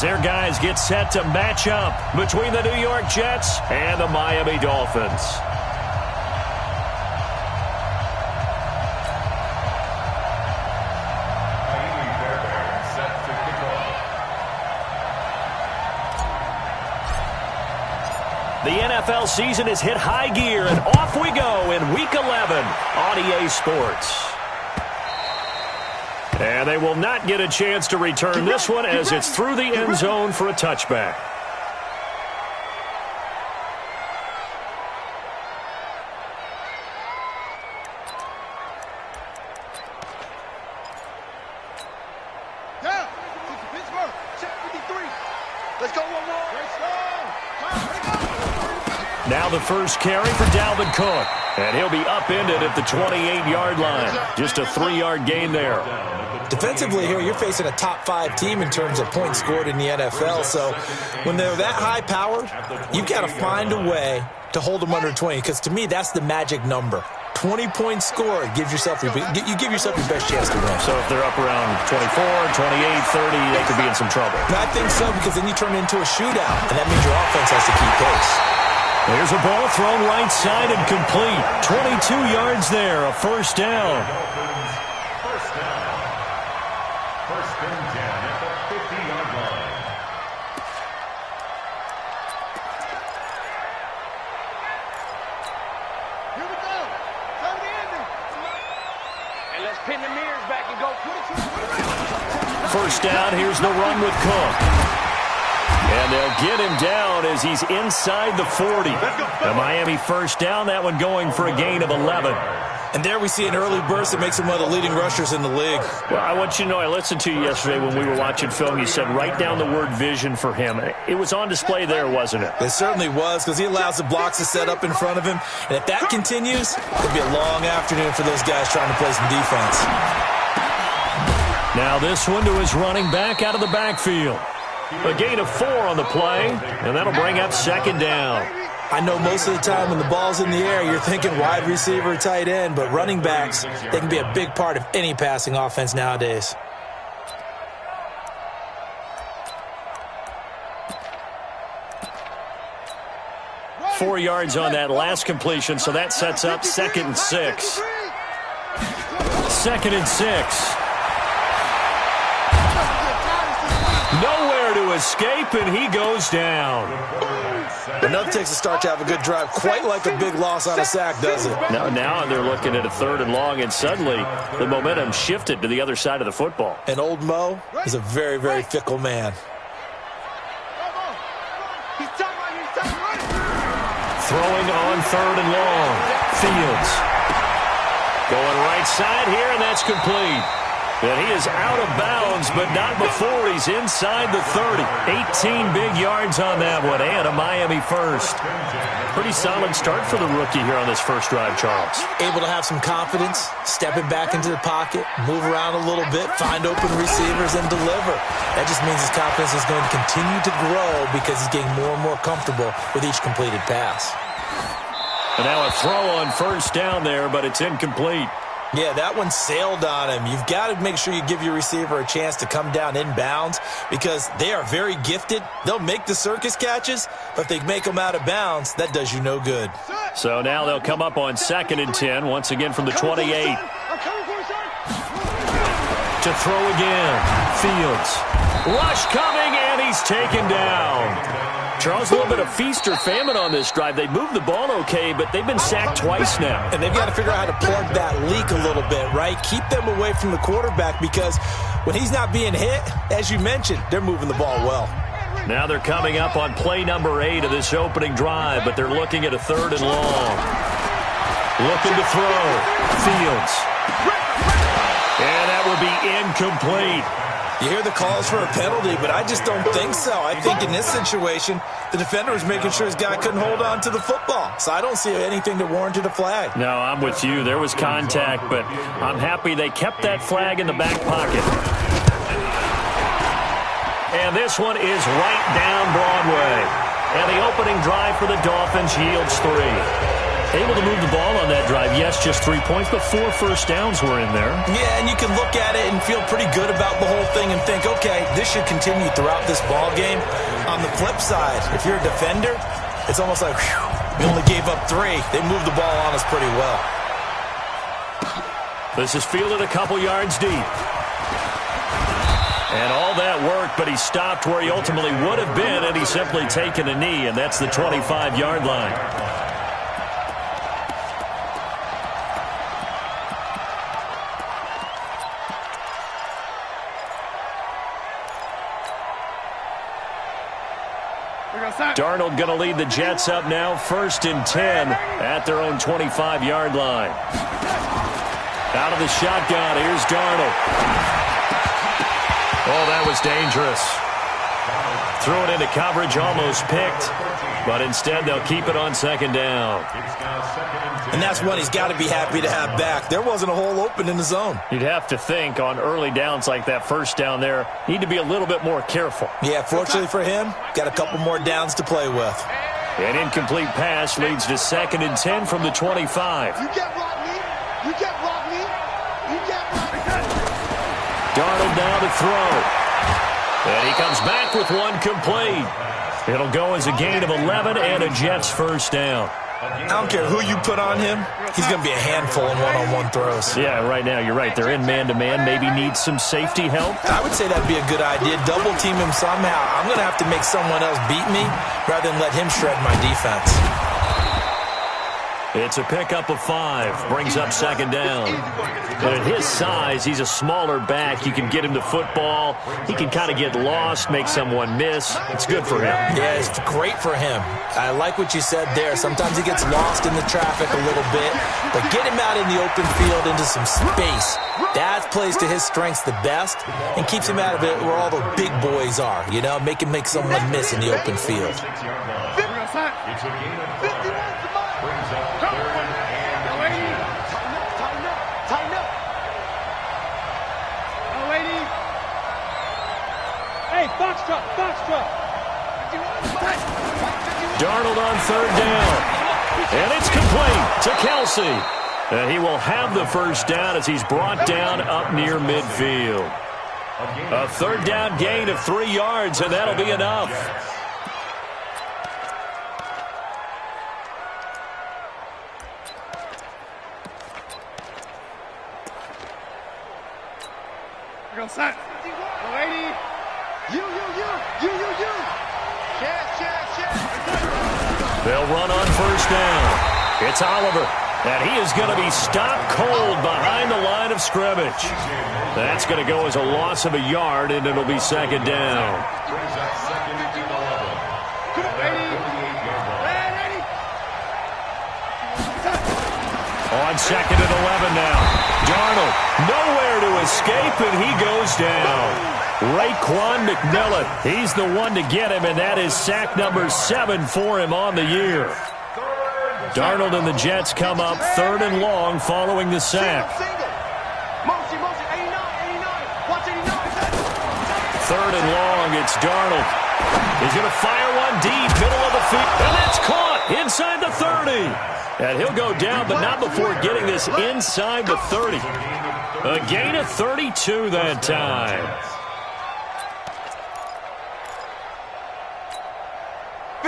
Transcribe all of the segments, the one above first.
Their guys get set to match up between the New York Jets and the Miami Dolphins. The NFL season has hit high gear, and off we go in Week 11 on EA Sports. And they will not get a chance to return this one as it's through the end zone for a touchback. Now the first carry for Dalvin Cook. And he'll be upended at the 28-yard line. Just a 3-yard gain there. Defensively here, you're facing a top-5 team in terms of points scored in the NFL. So when they're that high-powered, you've got to find a way to hold them under 20. Because to me, that's the magic number. 20 points scored gives yourself you give yourself your best chance to win. So if they're up around 24, 28, 30, they could be in some trouble. And I think so, because then you turn it into a shootout, and that means your offense has to keep pace. There's a ball thrown right side and complete. 22 yards there, a first down. First and 10 at the 50-yard line. Here we go. Tell the ending. And let's pin the mirrors back and go. First down, here's the run with Cook. And they'll get him down as he's inside the 40. The Miami first down, that one going for a gain of 11. And there we see an early burst that makes him one of the leading rushers in the league. Well, I want you to know, I listened to you yesterday when we were watching film. You said write down the word vision for him. It was on display there, wasn't it? It certainly was, because he allows the blocks to set up in front of him. And if that continues, it'll be a long afternoon for those guys trying to play some defense. Now this one to his running back out of the backfield. A gain of 4 on the play, and that'll bring up second down. I know most of the time when the ball's in the air, you're thinking wide receiver, tight end, but running backs, they can be a big part of any passing offense nowadays. Four yards on that last completion, so that sets up 2nd and 6. 2nd and 6. Nowhere to escape, and he goes down. Enough takes a start to have a good drive, quite like a big loss on a sack, does it? Now they're looking at a 3rd and long, and suddenly the momentum shifted to the other side of the football. And old Mo is a very, very fickle man. Throwing on 3rd and long. Fields. Going right side here, and that's complete. And he is out of bounds, but not before he's inside the 30. 18 big yards on that one, and a Miami first. Pretty solid start for the rookie here on this first drive, Charles. Able to have some confidence, stepping back into the pocket, move around a little bit, find open receivers, and deliver. That just means his confidence is going to continue to grow because he's getting more and more comfortable with each completed pass. And now a throw on first down there, but it's incomplete. Yeah, that one sailed on him. You've got to make sure you give your receiver a chance to come down inbounds because they are very gifted. They'll make the circus catches, but if they make them out of bounds, that does you no good. So now they'll come up on 2nd and 10, once again from the 28. To throw again. Fields. Rush coming, and he's taken down. Charles, a little bit of feast or famine on this drive. They moved the ball okay, but they've been sacked twice now. And they've got to figure out how to plug that leak a little bit, right? Keep them away from the quarterback because when he's not being hit, as you mentioned, they're moving the ball well. Now they're coming up on play number 8 of this opening drive, but they're looking at a 3rd and long. Looking to throw. Fields. And that will be incomplete. You hear the calls for a penalty, but I just don't think so. I think in this situation, the defender was making sure his guy couldn't hold on to the football. So I don't see anything that warranted a flag. No, I'm with you. There was contact, but I'm happy they kept that flag in the back pocket. And this one is right down Broadway. And the opening drive for the Dolphins yields 3. Able to move the ball on that drive. Yes, just 3 points, but 4 first downs were in there. Yeah, and you can look at it and feel pretty good about the whole thing and think, okay, this should continue throughout this ball game. On the flip side, if you're a defender, it's almost like, whew, we only gave up 3. They moved the ball on us pretty well. This is fielded a couple yards deep. And all that worked, but he stopped where he ultimately would have been, and he's simply taken a knee, and that's the 25-yard line. Darnold going to lead the Jets up now, 1st and 10 at their own 25-yard line. Out of the shotgun, here's Darnold. Oh, that was dangerous. Threw it into coverage, almost picked, but instead they'll keep it on 2nd down. And that's one he's got to be happy to have back. There wasn't a hole open in the zone. You'd have to think on early downs like that, 1st down there, need to be a little bit more careful. Yeah, fortunately for him, got a couple more downs to play with. An incomplete pass leads to 2nd and 10 from the 25. You can't block me. You can't block me. You can't block me. Darnold now to throw. And he comes back with one complete. It'll go as a gain of 11 and a Jets 1st down. I don't care who you put on him. He's going to be a handful in one-on-one throws. Yeah, right now, you're right. They're in man-to-man. Maybe needs some safety help. I would say that'd be a good idea. Double team him somehow. I'm going to have to make someone else beat me rather than let him shred my defense. It's a pickup of 5. Brings up 2nd down. And at his size, he's a smaller back. You can get him the football. He can kind of get lost, make someone miss. It's good for him. Yeah, it's great for him. I like what you said there. Sometimes he gets lost in the traffic a little bit, but get him out in the open field into some space. That plays to his strengths the best and keeps him out of it where all the big boys are, you know, make someone miss in the open field. It's a gain of 5. Brings up 3rd and 18. Tighten up. Oh, lady. Hey, box truck. Darnold on 3rd down. And it's complete to Kelsey. And he will have the 1st down as he's brought down up near midfield. A 3rd down gain of 3 yards, and that'll be enough. Go set. Lady. You. They'll run on 1st down. It's Oliver. And he is going to be stopped cold behind the line of scrimmage. That's going to go as a loss of a yard, and it'll be 2nd down. Brings up 2nd and 11. On 2nd and 11 now. Darnold nowhere to escape, and he goes down. Raekwon McMillan, he's the one to get him, and that is sack number 7 for him on the year. Darnold and the Jets come up 3rd and long following the sack. 3rd and long, it's Darnold. He's going to fire one deep, middle of the field, and that's caught inside the 30. And he'll go down, but not before getting this inside the 30. A gain of 32 that time.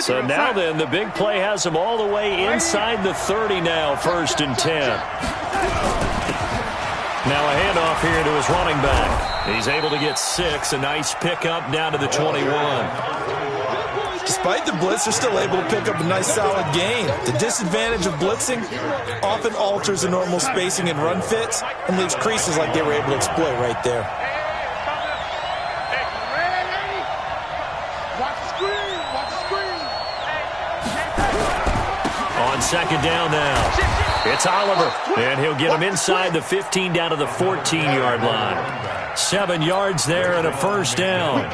So now then, the big play has him all the way inside the 30 now, 1st and 10. Now a handoff here to his running back. He's able to get 6, a nice pickup down to the 21. Despite the blitz, they're still able to pick up a nice solid gain. The disadvantage of blitzing often alters the normal spacing and run fits and leaves creases like they were able to exploit right there. On 2nd down now, it's Oliver, and he'll get him inside the 15 down to the 14-yard line. 7 yards there and a 1st down.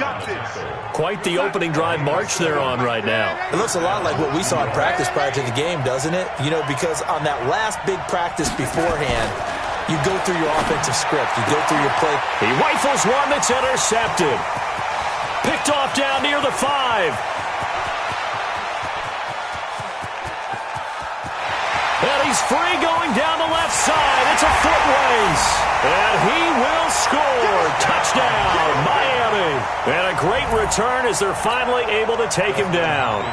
Quite the opening drive march they're on right now. It looks a lot like what we saw in practice prior to the game, doesn't it? You know, because on that last big practice beforehand, you go through your offensive script. You go through your play. He rifles one that's intercepted. Picked off down near the 5. free going down the left side. It's a foot race. And he will score. Touchdown, Miami. And a great return as they're finally able to take him down.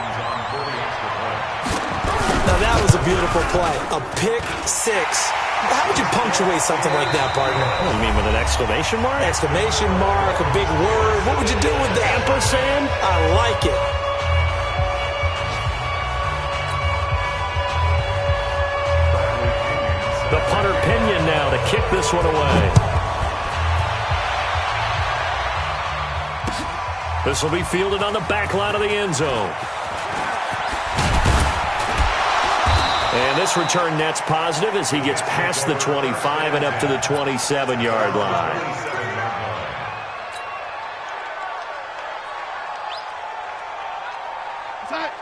Now that was a beautiful play. A pick six. How would you punctuate something like that, partner? You mean with an exclamation mark? Exclamation mark, a big word. What would you do with that? Ampersand? I like it. The punter Pinion now to kick this one away. This will be fielded on the back line of the end zone. And this return net's positive as he gets past the 25 and up to the 27-yard line.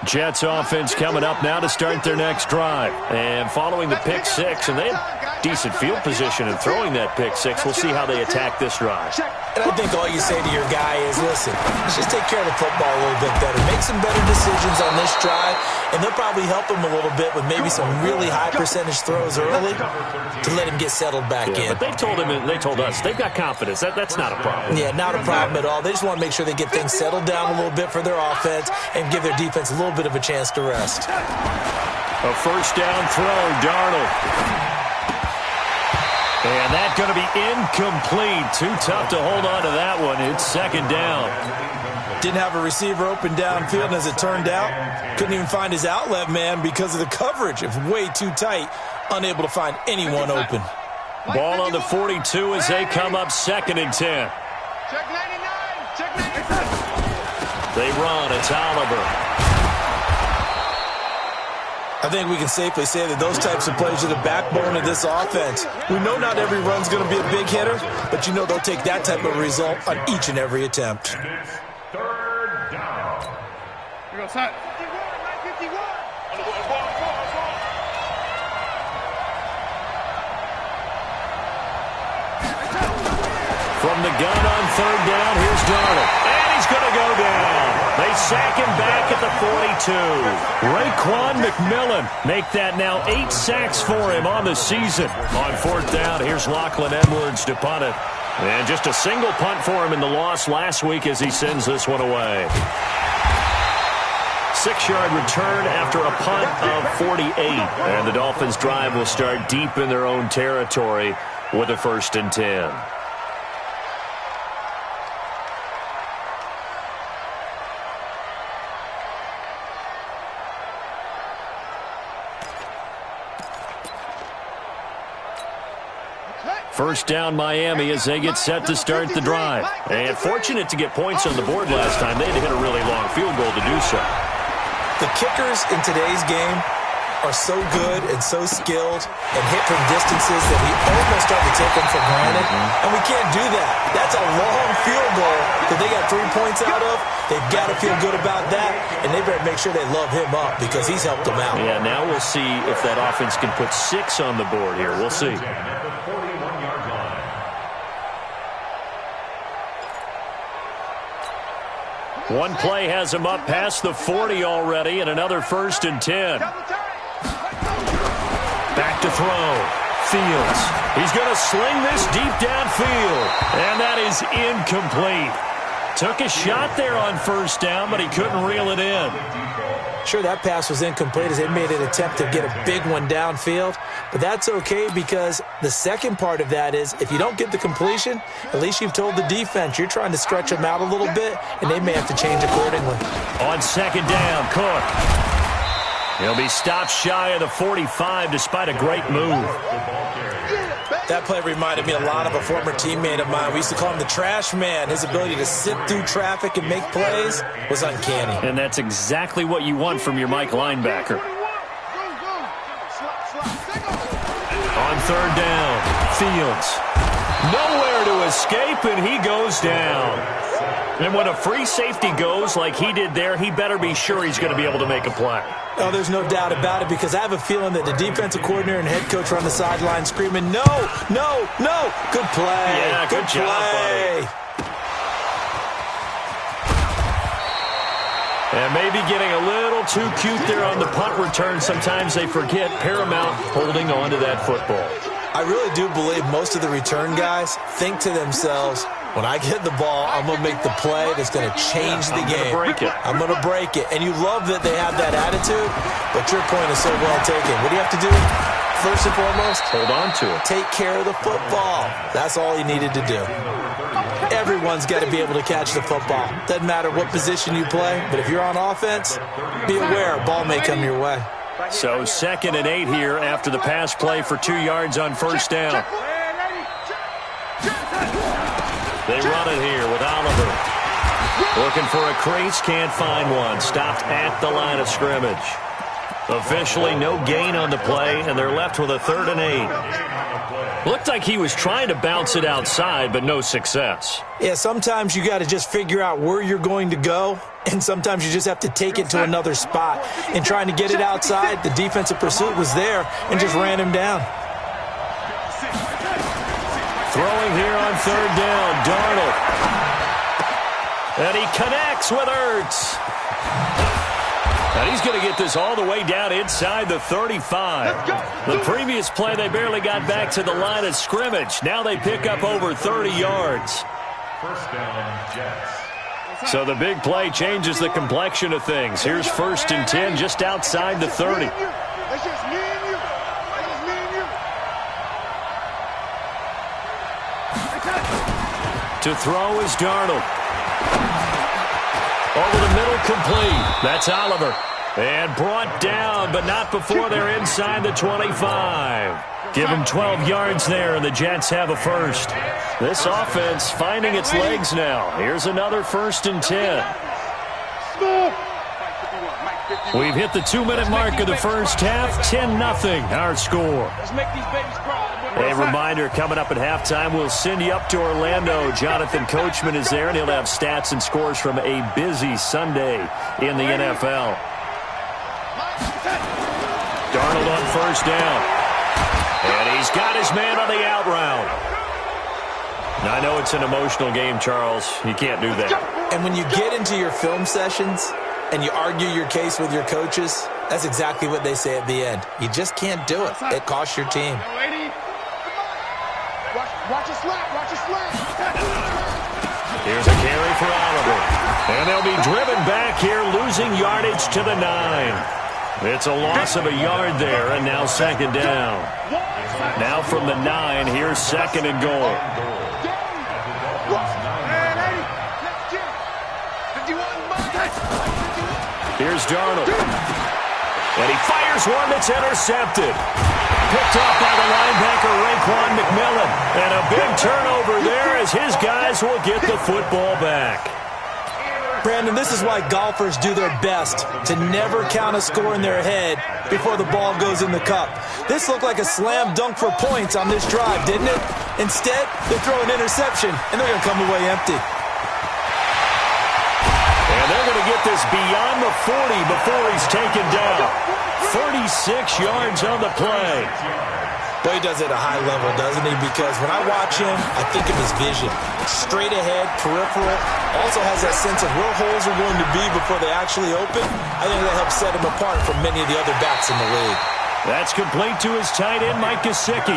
Jets offense coming up now to start their next drive. And following the pick six, and they had decent field position in throwing that pick six. We'll see how they attack this drive. And I think all you say to your guy is, listen, let's just take care of the football a little bit better. Make some better decisions on this drive, and they'll probably help him a little bit with maybe some really high percentage throws early to let him get settled back in. But they told him, and they told us, they've got confidence. That's not a problem. Yeah, not a problem at all. They just want to make sure they get things settled down a little bit for their offense and give their defense a little bit of a chance to rest. A first down throw, Darnold. And that's going to be incomplete. Too tough to hold on to that one. It's second down. Didn't have a receiver open downfield, and as it turned out, couldn't even find his outlet man because of the coverage. It was way too tight, unable to find anyone open. Ball on the 42 as they come up second and 10. Check 99. Check 99. They run. It's Oliver. I think we can safely say that those types of plays are the backbone of this offense. We know not every run's going to be a big hitter, but you know they'll take that type of result on each and every attempt. Third down. Here goes Hut. 51. From the gun on third down, here's Darnold. And he's going to go down. They sack him back at the 42. Raekwon McMillan make that now 8 sacks for him on the season. On fourth down, here's Lachlan Edwards to punt it. And just a single punt for him in the loss last week as he sends this one away. 6-yard return after a punt of 48. And the Dolphins' drive will start deep in their own territory with a 1st and 10. First down Miami as they get set to start the drive. And fortunate to get points on the board last time. They had to hit a really long field goal to do so. The kickers in today's game are so good and so skilled and hit from distances that we almost start to take them for granted. And we can't do that. That's a long field goal that they got 3 points out of. They've got to feel good about that, and they better make sure they love him up because he's helped them out. Yeah, now we'll see if that offense can put 6 on the board here. We'll see. One play has him up past the 40 already, and another 1st and 10. Back to throw. Fields. He's going to sling this deep downfield, and that is incomplete. Took a shot there on first down, but he couldn't reel it in. Sure, that pass was incomplete as they made an attempt to get a big one downfield, but that's okay because the second part of that is if you don't get the completion, at least you've told the defense you're trying to stretch them out a little bit, and they may have to change accordingly. On second down, Cook. He'll be stopped shy of the 45 despite a great move. That play reminded me a lot of a former teammate of mine. We used to call him the trash man. His ability to sit through traffic and make plays was uncanny. And that's exactly what you want from your Mike linebacker. On third down, Fields. Nowhere to escape, and he goes down. And when a free safety goes like he did there, he better be sure he's going to be able to make a play. Oh, there's no doubt about it because I have a feeling that the defensive coordinator and head coach are on the sideline screaming, no, no, no. Good play. Yeah, good job, buddy. And maybe getting a little too cute there on the punt return. Sometimes they forget paramount holding on to that football. I really do believe most of the return guys think to themselves, when I get the ball, I'm going to make the play that's going to change the game. I'm going to break it. And you love that they have that attitude, but your point is so well taken. What do you have to do? First and foremost, hold on to it. Take care of the football. That's all you needed to do. Everyone's got to be able to catch the football. Doesn't matter what position you play, but if you're on offense, be aware a ball may come your way. So 2nd and 8 here after the pass play for 2 yards on first down. They run it here with Oliver. Looking for a crease, can't find one. Stopped at the line of scrimmage. Officially no gain on the play, and they're left with a 3rd and 8. Looked like he was trying to bounce it outside, but no success. Yeah, sometimes you got to just figure out where you're going to go, and sometimes you just have to take it to another spot. And trying to get it outside, the defensive pursuit was there and just ran him down. Throwing here on 3rd down, Darnold. And he connects with Ertz. And he's going to get this all the way down inside the 35. The previous play, they barely got back to the line of scrimmage. Now they pick up over 30 yards. First down, Jets. So the big play changes the complexion of things. Here's 1st and 10 just outside the 30. That's just me and you. That's just me and you. To throw is Darnold. Over the middle, complete. That's Oliver. And brought down, but not before they're inside the 25. Give him 12 yards there, and the Jets have a first. This offense finding its legs now. Here's another 1st and 10. We've hit the 2-minute mark of the first half. 10-0 our score. Let's make these babies crawl. A reminder, coming up at halftime, we'll send you up to Orlando. Jonathan Coachman is there, and he'll have stats and scores from a busy Sunday in the NFL. Darnold on 1st down. And he's got his man on the out route. Now, I know it's an emotional game, Charles. You can't do that. And when you get into your film sessions and you argue your case with your coaches, that's exactly what they say at the end. You just can't do it. It costs your team. Watch it slap. Watch it slap. Here's a carry for Oliver. And they'll be driven back here, losing yardage to the 9. It's a loss of a yard there, and now 2nd down. Now from the 9, here's 2nd and goal. Here's Darnold. And he fires one that's intercepted. Picked off by the linebacker, Raekwon McMillan. And a big turnover there as his guys will get the football back. Brandon, this is why golfers do their best to never count a score in their head before the ball goes in the cup. This looked like a slam dunk for points on this drive, didn't it? Instead, they throw an interception, and they're going to come away empty. And they're going to get this beyond the 40 before he's taken down. 36 yards on the play. Boy, he does it at a high level, doesn't he? Because when I watch him, I think of his vision. Straight ahead, peripheral. Also has that sense of where holes are going to be before they actually open. I think that helps set him apart from many of the other backs in the league. That's complete to his tight end, Mike Gesicki.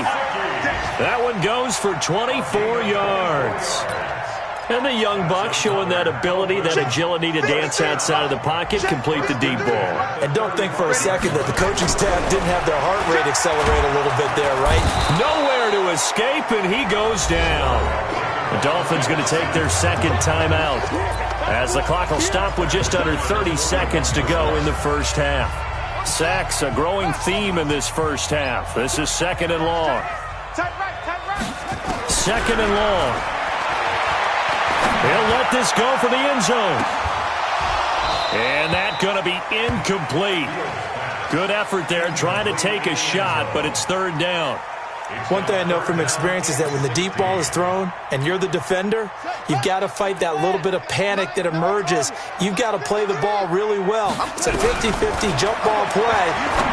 That one goes for 24 yards. And the young buck showing that ability, that agility to dance outside of the pocket, complete the deep ball. And don't think for a second that the coaching staff didn't have their heart rate accelerate a little bit there, right? Nowhere to escape, and he goes down. The Dolphins going to take their 2nd timeout as the clock will stop with just under 30 seconds to go in the first half. Sacks, a growing theme in this first half. This is 2nd and long. 2nd and long. He'll let this go for the end zone. And that's going to be incomplete. Good effort there trying to take a shot, but it's 3rd down. One thing I know from experience is that when the deep ball is thrown and you're the defender, you've got to fight that little bit of panic that emerges. You've got to play the ball really well. It's a 50-50 jump ball play.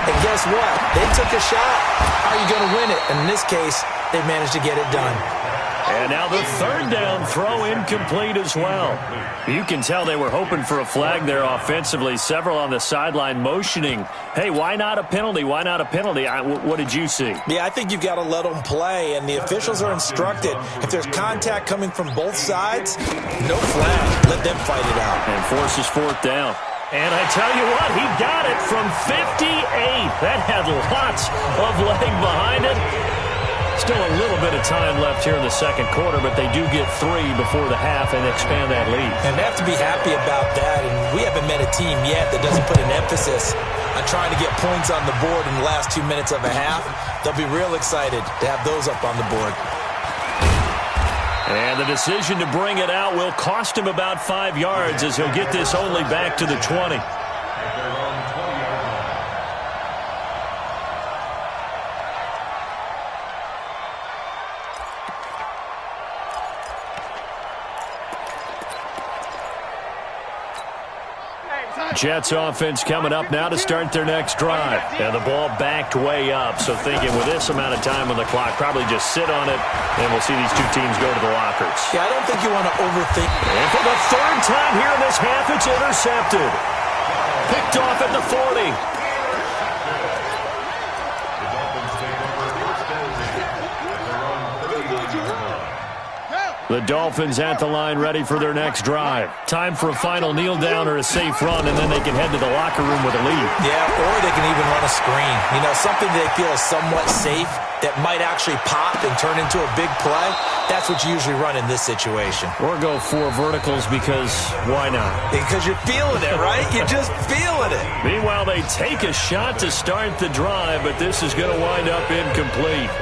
And guess what? They took a shot. How are you going to win it? And in this case, they managed to get it done. And now the third down throw incomplete as well. You can tell they were hoping for a flag there offensively. Several on the sideline motioning, hey, why not a penalty? Why not a penalty? What did you see? Yeah, I think you've got to let them play, and the officials are instructed. If there's contact coming from both sides, no flag. Let them fight it out. And forces fourth down. And I tell you what, he got it from 58. That had lots of leg behind it. Still a little bit of time left here in the second quarter, but they do get 3 before the half and expand that lead. And they have to be happy about that. And we haven't met a team yet that doesn't put an emphasis on trying to get points on the board in the last 2 minutes of a half. They'll be real excited to have those up on the board. And the decision to bring it out will cost him about 5 yards as he'll get this only back to the 20. Jets offense coming up now to start their next drive. And the ball backed way up, so thinking with this amount of time on the clock, probably just sit on it, and we'll see these two teams go to the lockers. Yeah, I don't think you want to overthink. And for the third time here in this half, it's intercepted. Picked off at the 40. The Dolphins at the line ready for their next drive. Time for a final kneel down or a safe run, and then they can head to the locker room with a lead. Yeah, or they can even run a screen. You know, something they feel is somewhat safe that might actually pop and turn into a big play. That's what you usually run in this situation. Or go 4 verticals because why not? Because you're feeling it, right? You're just feeling it. Meanwhile, they take a shot to start the drive, but this is going to wind up incomplete.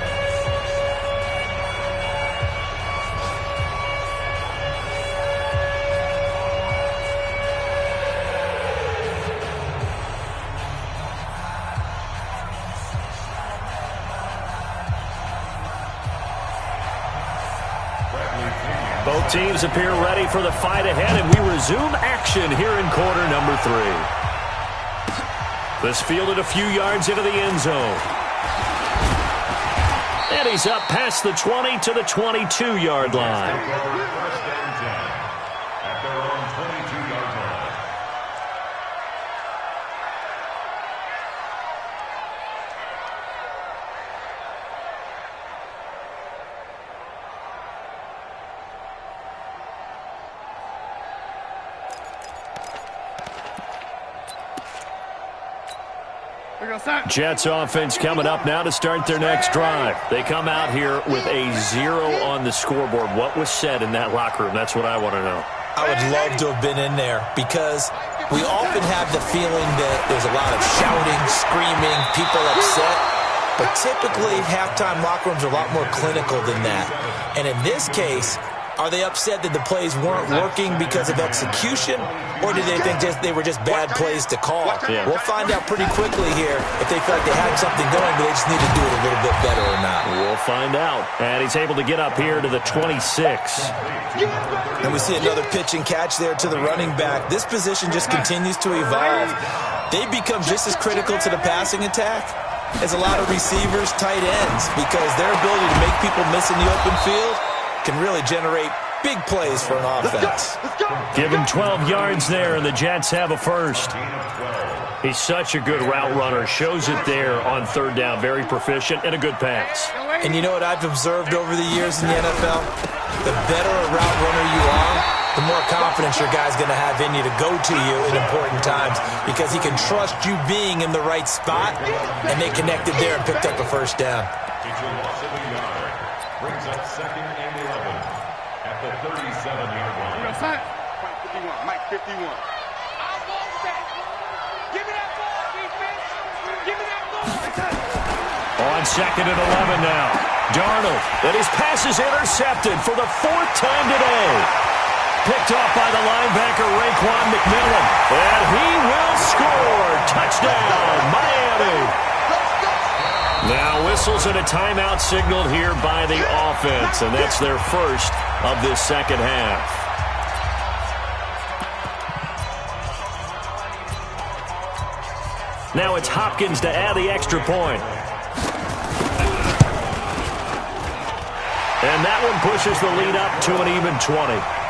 Both teams appear ready for the fight ahead, and we resume action here in quarter number 3. This fielded a few yards into the end zone. And he's up past the 20 to the 22-yard line. Jets offense coming up now to start their next drive. They come out here with a 0 on the scoreboard. What was said in that locker room? That's what I want to know. I would love to have been in there because we often have the feeling that there's a lot of shouting, screaming, people upset. But typically, halftime locker rooms are a lot more clinical than that. And in this case, are they upset that the plays weren't working because of execution, or do they think they were just bad plays to call? Yeah. We'll find out pretty quickly here if they feel like they had something going, but they just need to do it a little bit better or not. We'll find out. And he's able to get up here to the 26. And we see another pitch and catch there to the running back. This position just continues to evolve. They become just as critical to the passing attack as a lot of receivers, tight ends, because their ability to make people miss in the open field can really generate big plays for an offense. Give him 12 yards there, and the Jets have a first. He's such a good route runner. Shows it there on third down. Very proficient and a good pass. And you know what I've observed over the years in the NFL? The better a route runner you are, the more confidence your guy's going to have in you to go to you in important times because he can trust you being in the right spot, and they connected there and picked up a first down. Brings up second and 11 at the 37-yard line. Mike 51. I want that. Give me that ball, defense. Give me that ball. On second and 11 now. Darnold, and his pass is intercepted for the 4th time today. Picked off by the linebacker Raekwon McMillan. And he will score. Touchdown, Miami. Now whistles and a timeout signaled here by the offense, and that's their first of this second half. Now it's Hopkins to add the extra point. And that one pushes the lead up to an even 20.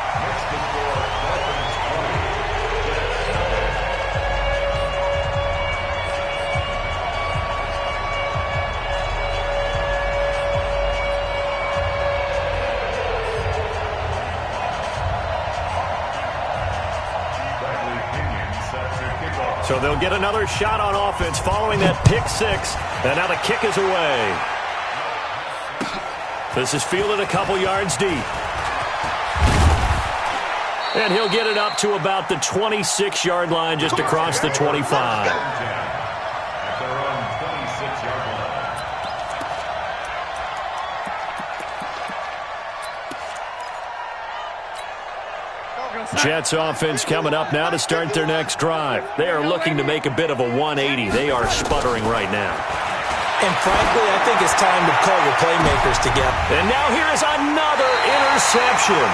So they'll get another shot on offense following that pick six. And now the kick is away. This is fielded a couple yards deep. And he'll get it up to about the 26-yard line, just across the 25. Jets offense coming up now to start their next drive. They are looking to make a bit of a 180. They are sputtering right now. And frankly, I think it's time to call your playmakers together. And now here is another interception.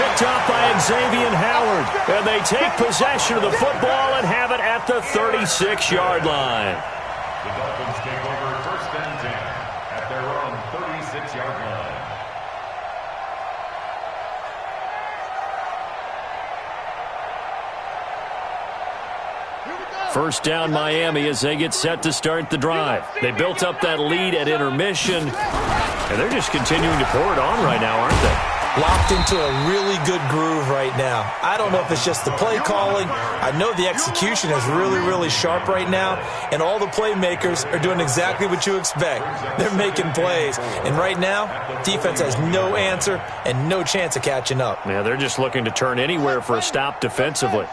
Picked up by Xavier Howard. And they take possession of the football and have it at the 36-yard line. The Dolphins take over 1st and 10 at their own 36-yard line. First down Miami as they get set to start the drive. They built up that lead at intermission, and they're just continuing to pour it on right now, aren't they? Locked into a really good groove right now. I don't know if it's just the play calling. I know the execution is really, really sharp right now, and all the playmakers are doing exactly what you expect. They're making plays, and right now, defense has no answer and no chance of catching up. Yeah, they're just looking to turn anywhere for a stop defensively.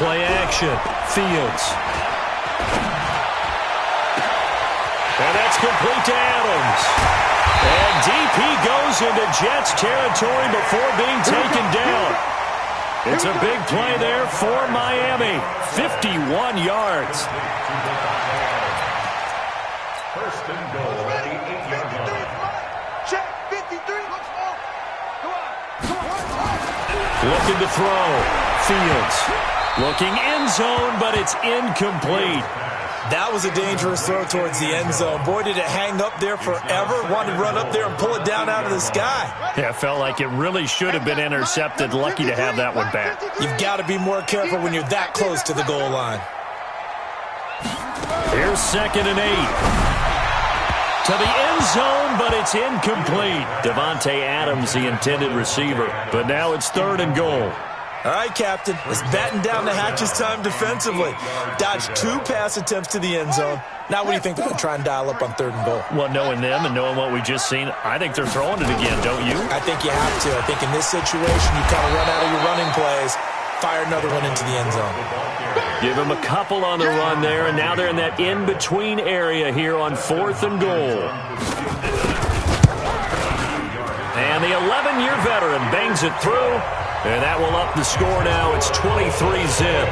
Play action. Fields. And that's complete to Adams. And deep he goes into Jets territory before being taken down. It's a big play there for Miami. 51 yards. First and goal at the 8-yard line. Check 53. Looking to throw. Fields. Looking end zone, but it's incomplete. That was a dangerous throw towards the end zone. Boy, did it hang up there forever. Wanted to run up there and pull it down out of the sky. Yeah, it felt like it really should have been intercepted. Lucky to have that one back. You've got to be more careful when you're that close to the goal line. Here's 2nd and 8. To the end zone, but it's incomplete. Devontae Adams, the intended receiver. But now it's 3rd and goal. All right, Captain, it's batten down the hatches time defensively. Dodged 2 pass attempts to the end zone. Now what do you think they're going to try and dial up on 3rd and goal? Well, knowing them and knowing what we just seen, I think they're throwing it again, don't you? I think you have to. I think in this situation, you kind of run out of your running plays, fire another one into the end zone. Give them a couple on the run there, and now they're in that in-between area here on 4th and goal. And the 11-year veteran bangs it through. And that will up the score now. It's 23-zip.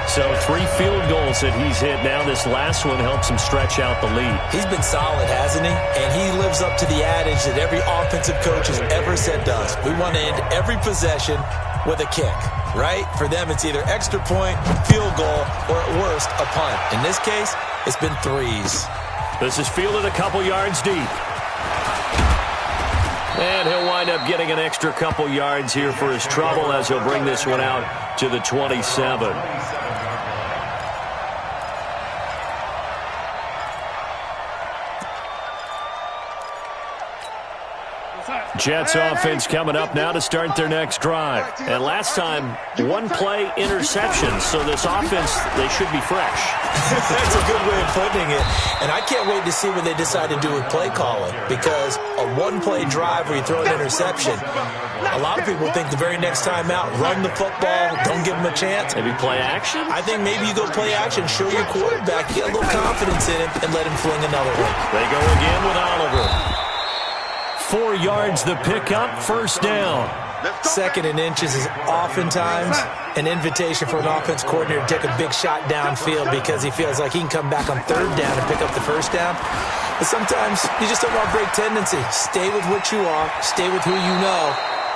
So 3 field goals that he's hit now. This last one helps him stretch out the lead. He's been solid, hasn't he? And he lives up to the adage that every offensive coach has ever said to us. We want to end every possession with a kick, right? For them, it's either extra point, field goal, or at worst, a punt. In this case, it's been 3s. This is fielded a couple yards deep. And he'll wind up getting an extra couple yards here for his trouble as he'll bring this one out to the 27. Jets offense coming up now to start their next drive. And last time, 1-play interception. So this offense, they should be fresh. That's a good way of putting it. And I can't wait to see what they decide to do with play calling. Because a 1-play drive where you throw an interception, a lot of people think the very next time out, run the football, don't give them a chance. Maybe play action? I think maybe you go play action, show your quarterback, get a little confidence in him, and let him fling another one. They go again with Oliver. 4 yards the pickup, 1st down. 2nd and inches is oftentimes an invitation for an offense coordinator to take a big shot downfield because he feels like he can come back on 3rd down and pick up the 1st down. But sometimes you just don't want to break tendency. Stay with what you are, stay with who you know,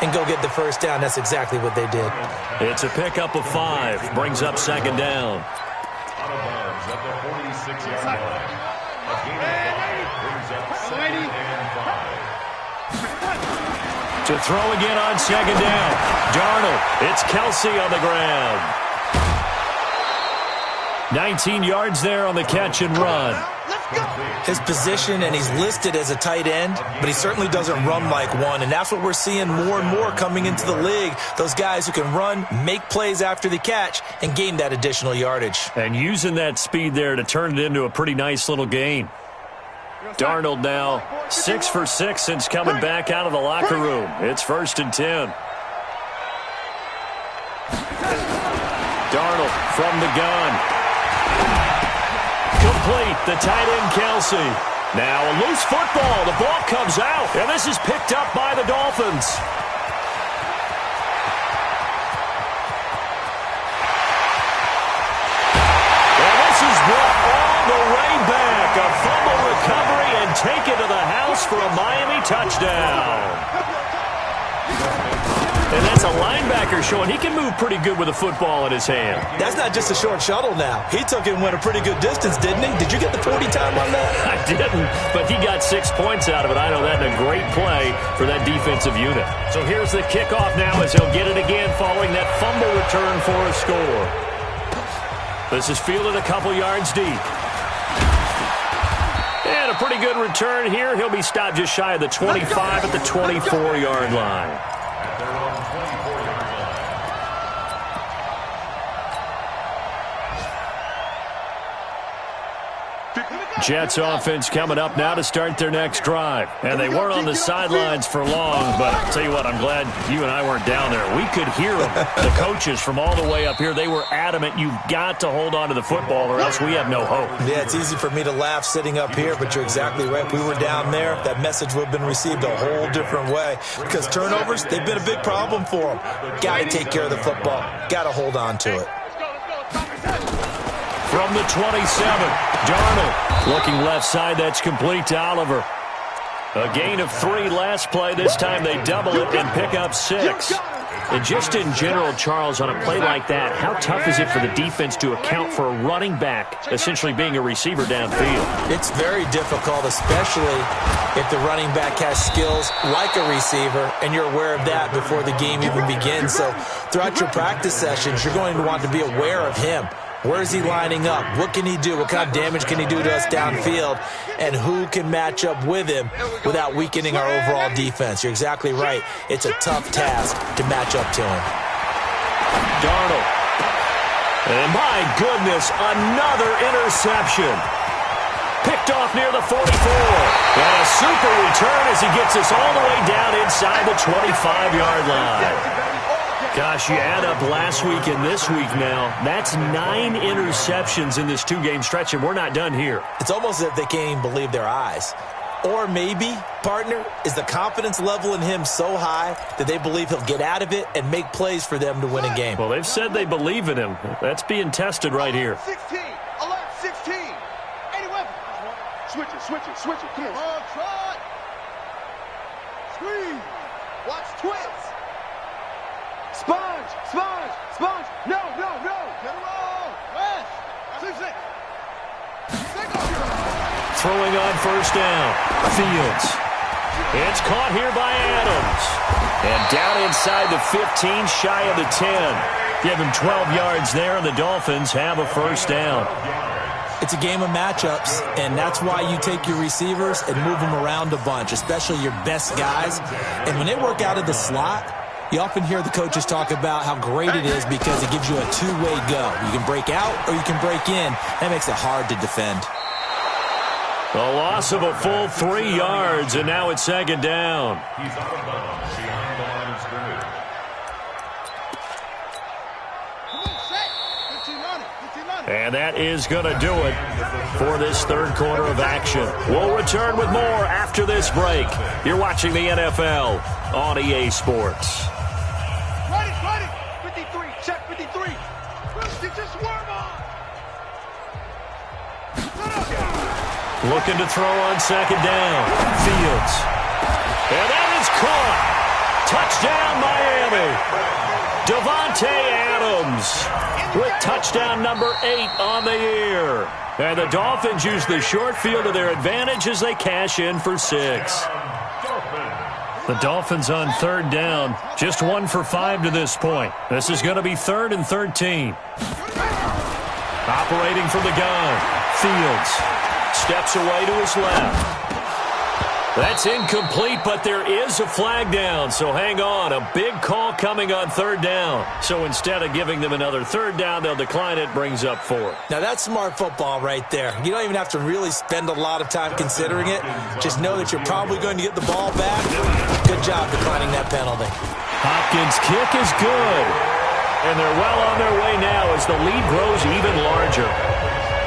and go get the first down. That's exactly what they did. It's a pickup of 5. Brings up second down. Out of bounds at the 46-yard line. A gain of 5 brings up second and 5. To throw again on second down. Darnold. It's Kelsey on the ground. 19 yards there on the catch and run. His position, and he's listed as a tight end, but he certainly doesn't run like one, and that's what we're seeing more and more coming into the league. Those guys who can run, make plays after the catch, and gain that additional yardage. And using that speed there to turn it into a pretty nice little gain. Darnold now 6 for 6 since coming back out of the locker room. It's 1st and 10. Darnold from the gun. Complete, the tight end Kelsey. Now a loose football. The ball comes out, and this is picked up by the Dolphins. And this is brought all the way back. A fumble recovery and take it to the house for a Miami touchdown. And that's a linebacker showing he can move pretty good with a football in his hand. That's not just a short shuttle now. He took it and went a pretty good distance, didn't he? Did you get the 40 time on that? I didn't, but he got 6 points out of it. I know that in a great play for that defensive unit. So here's the kickoff now as he'll get it again following that fumble return for a score. This is fielded a couple yards deep. And a pretty good return here. He'll be stopped just shy of the 25 at the 24-yard line. Jets offense coming up now to start their next drive. And they weren't on the sidelines for long, but I'll tell you what, I'm glad you and I weren't down there. We could hear them, the coaches from all the way up here. They were adamant, you've got to hold on to the football or else we have no hope. Yeah, it's easy for me to laugh sitting up here, but you're exactly right. If we were down there, that message would have been received a whole different way. Because turnovers, they've been a big problem for them. Got to take care of the football. Got to hold on to it. From the 27, Darnold looking left side. That's complete to Oliver. A gain of 3 last play. This time they double it and pick up 6. And just in general, Charles, on a play like that, how tough is it for the defense to account for a running back essentially being a receiver downfield? It's very difficult, especially if the running back has skills like a receiver, and you're aware of that before the game even begins. So throughout your practice sessions, you're going to want to be aware of him. Where is he lining up? What can he do? What kind of damage can he do to us downfield? And who can match up with him without weakening our overall defense? You're exactly right. It's a tough task to match up to him. Darnold. And my goodness, another interception. Picked off near the 44. And a super return as he gets us all the way down inside the 25-yard line. Gosh, you add up last week and this week now, that's 9 interceptions in this 2-game stretch, and we're not done here. It's almost as if they can't even believe their eyes. Or maybe, partner, is the confidence level in him so high that they believe he'll get out of it and make plays for them to win a game. Well, they've said they believe in him. That's being tested right here. 16, alert 16. 81. Switch it. Come on. Long trot. Squeeze. Watch twist. Sponge. No. Get him on. West. 6. Throwing on first down. Fields. It's caught here by Adams. And down inside the 15, shy of the 10. Give him 12 yards there, and the Dolphins have a first down. It's a game of matchups, and that's why you take your receivers and move them around a bunch, especially your best guys. And when they work out of the slot, you often hear the coaches talk about how great it is because it gives you a two-way go. You can break out or you can break in. That makes it hard to defend. A loss of a full 3 yards, and now it's second down. He's out of bounds behind the line of scrimmage. And that is going to do it for this third quarter of action. We'll return with more after this break. You're watching the NFL on EA Sports. Ready. 53. Check 53. Get your swerve on. Looking to throw on second down. Fields. And that is caught. touchdown, Miami. Davante Adams with touchdown number 8 on the year. And the Dolphins use the short field to their advantage as they cash in for 6. The Dolphins on 3rd down, just 1 for 5 to this point. This is going to be 3rd and 13. Operating from the gun, Fields steps away to his left. That's incomplete, but there is a flag down, so hang on. A big call coming on 3rd down. So instead of giving them another 3rd down, they'll decline it, brings up 4th. Now, that's smart football right there. You don't even have to really spend a lot of time considering it. Just know that you're probably going to get the ball back. Good job declining that penalty. Hopkins' kick is good. And they're well on their way now as the lead grows even larger.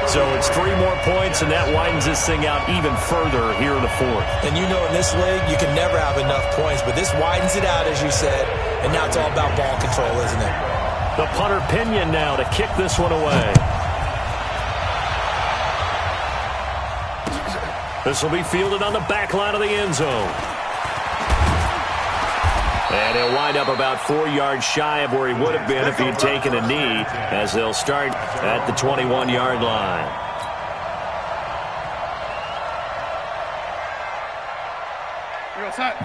So it's 3 more points, and that widens this thing out even further here in the 4th. And you know in this league, you can never have enough points, but this widens it out, as you said, and now it's all about ball control, isn't it? The punter Pinion now to kick this one away. This will be fielded on the back line of the end zone. And he'll wind up about 4 yards shy of where he would have been if he'd taken a knee, as they'll start at the 21-yard line.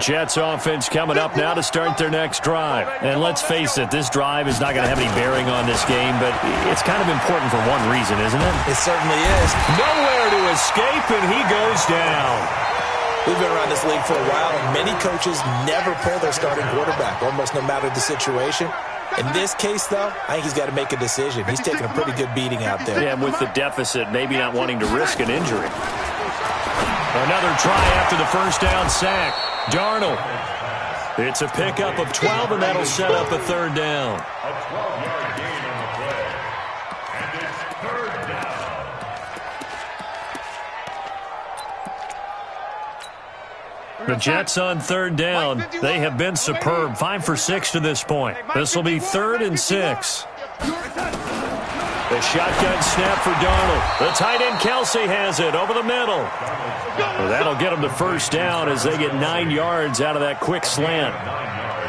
Jets offense coming up now to start their next drive. And let's face it, this drive is not going to have any bearing on this game, but it's kind of important for one reason, isn't it? It certainly is. Nowhere to escape, and he goes down. We've been around this league for a while, and many coaches never pull their starting quarterback, almost no matter the situation. In this case, though, I think he's got to make a decision. He's taking a pretty good beating out there. Yeah, with the deficit, maybe not wanting to risk an injury. Another try after the first down sack. Darnold. It's a pickup of 12, and that'll set up a 3rd down. A 12-yard gain on the play. And it's 3rd down. The Jets on 3rd down. They have been superb. 5 for 6 to this point. This will be 3rd and 6. The shotgun snap for Darnold. The tight end Kelsey has it over the middle. Well, that'll get them the first down as they get 9 yards out of that quick slant.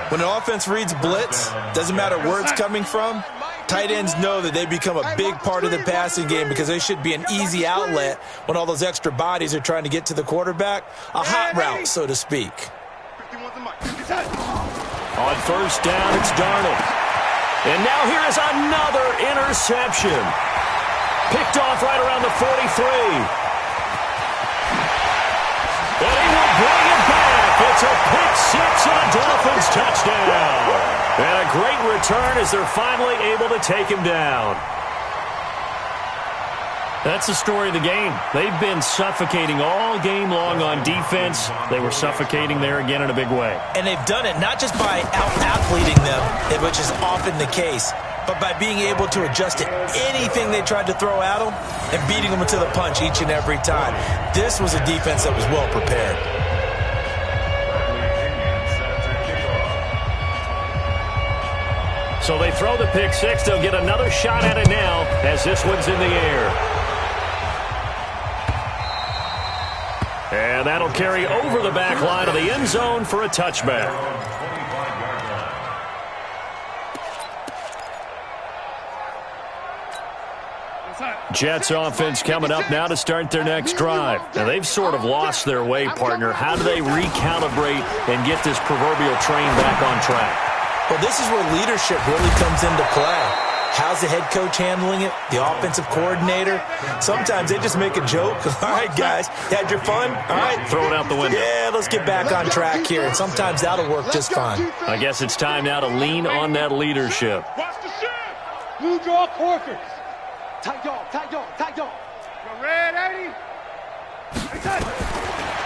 When an offense reads blitz, doesn't matter where it's coming from, tight ends know that they become a big part of the passing game because they should be an easy outlet when all those extra bodies are trying to get to the quarterback. A hot route, so to speak. On first down, it's Darnold. And now here is another interception. Picked off right around the 43. And he will bring it back. It's a pick 6 and a Dolphins touchdown. And a great return as they're finally able to take him down. That's the story of the game. They've been suffocating all game long on defense. They were suffocating there again in a big way. And they've done it not just by out-athleting them, which is often the case, but by being able to adjust to anything they tried to throw at them and beating them to the punch each and every time. This was a defense that was well prepared. So they throw the pick 6. They'll get another shot at it now as this one's in the air. And that'll carry over the back line of the end zone for a touchback. Jets offense coming up now to start their next drive. Now, they've sort of lost their way, partner. How do they recalibrate and get this proverbial train back on track? Well, this is where leadership really comes into play. How's the head coach handling it? The offensive coordinator? Sometimes they just make a joke. All right, guys, you had your fun? All right. Throw it out the window. Yeah, let's get back on track here. And sometimes that'll work just fine. I guess it's time now to lean on that leadership. Watch the shit. Blue draw Corkers. Tight dog, tight dog, tight dog. You're red, 80.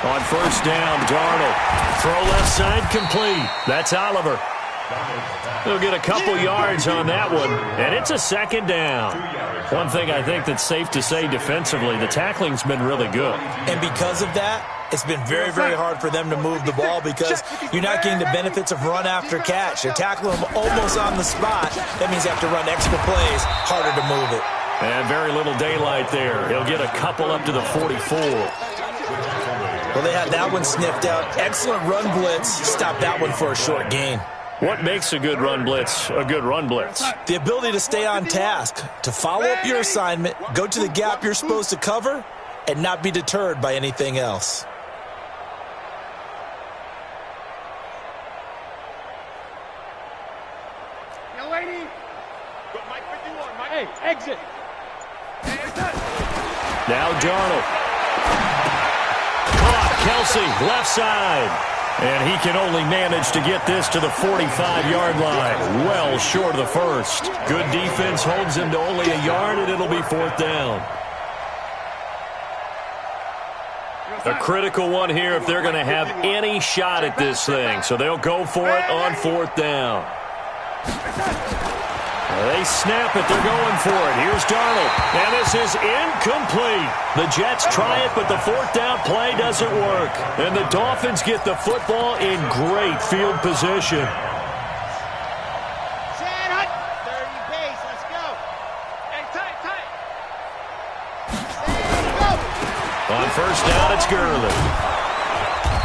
On first down, Darnold. Throw left side complete. That's Oliver. They'll get a couple yards on that one, and it's a 2nd down. One thing I think that's safe to say defensively, the tackling's been really good. And because of that, it's been very, very hard for them to move the ball because you're not getting the benefits of run after catch. They're tackling them almost on the spot. That means you have to run extra plays, harder to move it. And very little daylight there. He'll get a couple up to the 44. Well, they had that one sniffed out. Excellent run blitz. Stop that one for a short gain. What makes a good run blitz a good run blitz? The ability to stay on task, to follow up your assignment, go to the gap you're supposed to cover, and not be deterred by anything else. Yo, lady. Go, Mike 51. Mike. Hey, exit. Now Darnold. Caught Kelsey, left side. And he can only manage to get this to the 45-yard line. Well short of the first. Good defense holds him to only a yard, and it'll be 4th down. A critical one here if they're going to have any shot at this thing. So they'll go for it on 4th down. They snap it. They're going for it. Here's Darnold. And this is incomplete. The Jets try it, but the 4th down play doesn't work. And the Dolphins get the football in great field position. Chad Hut. 30 pace. Let's go. Hey, tight. On 1st down, it's Gurley.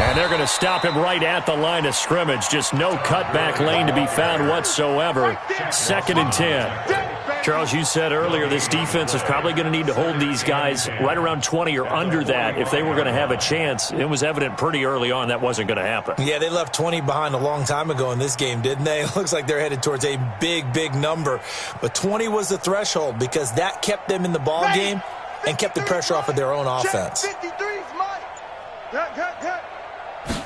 And they're going to stop him right at the line of scrimmage. Just no cutback lane to be found whatsoever. 2nd and 10. Charles, you said earlier this defense is probably going to need to hold these guys right around 20 or under that if they were going to have a chance. It was evident pretty early on that wasn't going to happen. Yeah, they left 20 behind a long time ago in this game, didn't they? It looks like they're headed towards a big number. But 20 was the threshold because that kept them in the ball game and kept the pressure off of their own offense. 53's Mike. Good.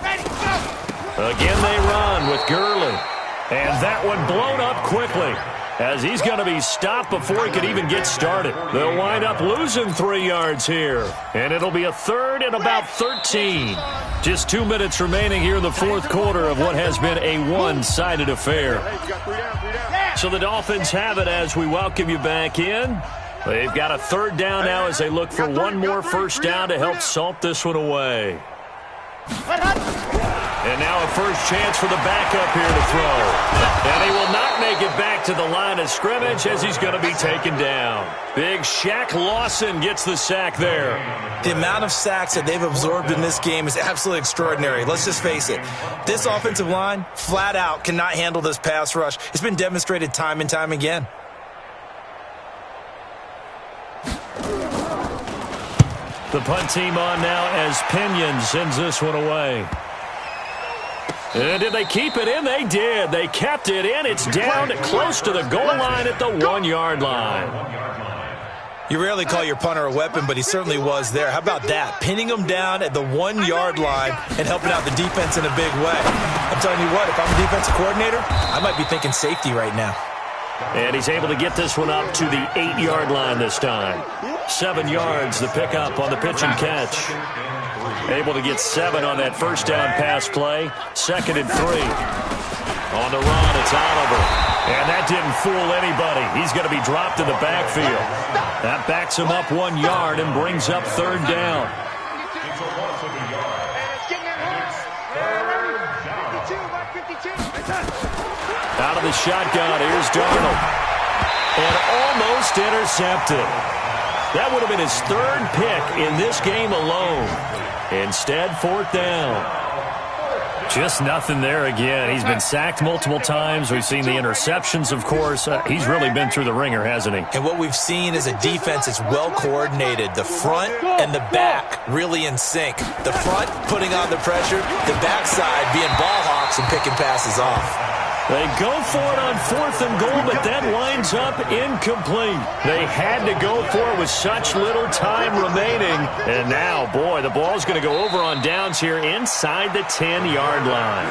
Ready, go. Again they run with Gurley. And that one blown up quickly as he's going to be stopped before he could even get started. They'll wind up losing 3 yards here. And it'll be a 3rd and about 13. Just 2 minutes remaining here in the 4th quarter of what has been a one-sided affair. So the Dolphins have it as we welcome you back in. They've got a 3rd down now as they look for one more 1st down to help salt this one away. And now a first chance for the backup here to throw. And he will not make it back to the line of scrimmage as he's going to be taken down. Big Shaq Lawson gets the sack there. The amount of sacks that they've absorbed in this game is absolutely extraordinary. Let's just face it. This offensive line, flat out, cannot handle this pass rush. It's been demonstrated time and time again. The punt team on now as Pinion sends this one away. And did they keep it in? They did. They kept it in. It's down close to the goal line at the 1-yard line. You rarely call your punter a weapon, but he certainly was there. How about that? Pinning him down at the 1-yard line and helping out the defense in a big way. I'm telling you what, if I'm a defensive coordinator, I might be thinking safety right now. And he's able to get this one up to the 8-yard line this time. 7 yards, the pickup on the pitch and catch. Able to get 7 on that 1st down pass play. 2nd and 3. On the run, it's Oliver. And that didn't fool anybody. He's going to be dropped in the backfield. That backs him up 1 yard and brings up 3rd down. Out of the shotgun, here's Darnold. And almost intercepted. That would have been his 3rd pick in this game alone. Instead, 4th down. Just nothing there again. He's been sacked multiple times. We've seen the interceptions, of course. He's really been through the ringer, hasn't he? And what we've seen is a defense that's well coordinated. The front and the back really in sync. The front putting on the pressure, the backside being ball hawks and picking passes off. They go for it on 4th and goal, but that winds up incomplete. They had to go for it with such little time remaining. And now, boy, the ball's going to go over on downs here inside the 10-yard line.